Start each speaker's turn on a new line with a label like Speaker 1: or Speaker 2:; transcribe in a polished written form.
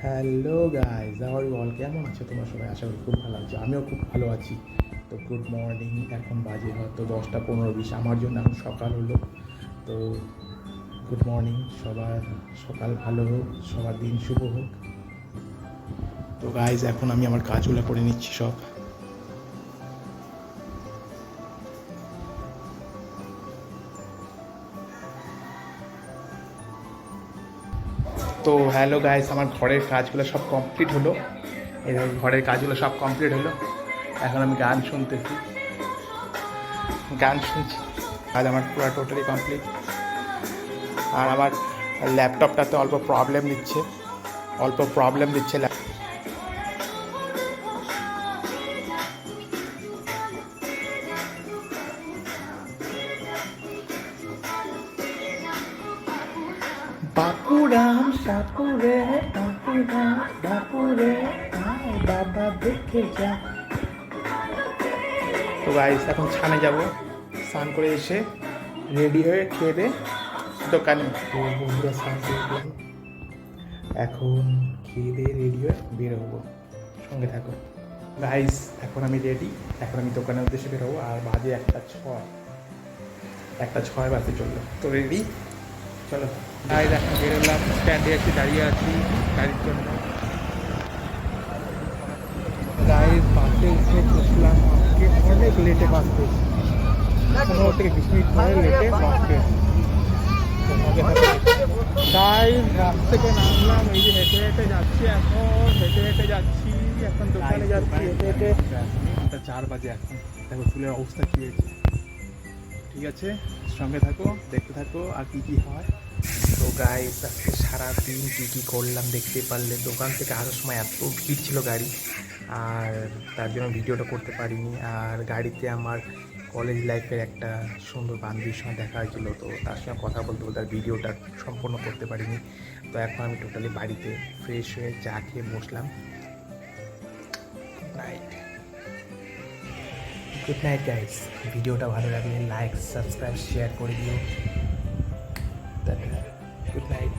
Speaker 1: Hello guys, আর all কেমন আছো তোমরা সবাই? আশা করি খুব ভালো আছো, আমিও খুব ভালো আছি। তো গুড মর্নিং, এখন বাজে হয়তো 10টা 15 20, আমার জন্য এখন সকাল হলো। তো গুড মর্নিং, সবার সকাল ভালো হোক, সবার দিন শুভ হোক। তো গাইজ এখন আমি আমার কাজগুলো করে নিচ্ছি সব। তো হ্যালো গাইস, আমার ঘরের কাজগুলো সব কমপ্লিট হলো। এই দেখো, ঘরের কাজগুলো সব কমপ্লিট হলো। এখন আমি গান শুনতেছি, গান শুনছি। আজ আমার পুরো টোটালি কমপ্লিট। আর আমার ল্যাপটপটাতে অল্প প্রবলেম দিচ্ছে। বাপুরাম সাপুরে, বাপুরাম বাপুরে, আয় বাবা দেখে যা। তো গাইস এখন ছানে যাব, স্নান করে এসে রেডি হয়ে খেয়ে দে দোকানে। তো বন্ধুরা স্নান করে উঠলাম, এখন খেয়ে দিয়ে রেডি হয়ে বের হবো, সঙ্গে থাকো গাইস। এখন আমি রেডি, এখন আমি দোকানের উদ্দেশ্যে বেরোবো। আর বাজে 1:06 বাজতে চললো। তো রেডি, চলো গাইস। এখন বেরোলাম, স্ট্যান্ডে একটু দাঁড়িয়ে আছি গাড়ির জন্য। গাইস বাসে উঠে বসলাম, আজকে অনেক লেটে বাস পেয়েছি, 15 থেকে 20 মিনিট পরে লেটে বাস পেয়েছি। গাইস বাস থেকে নামলাম, এই যে হেঁটে হেঁটে যাচ্ছি, এখন দোকানে যাচ্ছি হেঁটে হেঁটে। 4 বাজে এখন, দেখো চুলের অবস্থা কী হয়েছে। ঠিক আছে, সঙ্গে থাকো, দেখতে থাকো আর কী কী হয়। তো গাইস আজকে সারাদিন কী কী করলাম দেখতে পারলে। দোকান থেকে আসার সময় এত ভিড় ছিল গাড়ি, আর তার জন্য ভিডিওটা করতে পারিনি। আর গাড়িতে আমার কলেজ লাইফের একটা সুন্দর বান্ধবীর সঙ্গে দেখা হয়েছিল, তো তার সঙ্গে কথা বলতে বলতে আর ভিডিওটা সম্পূর্ণ করতে পারিনি। তো এখন আমি টোটালি বাড়িতে ফ্রেশ হয়ে চা খেয়ে বসলাম। Good night guys. ভিডিওটা ভালো লাগলে লাইক সাবস্ক্রাইব শেয়ার করে দিও। Good night.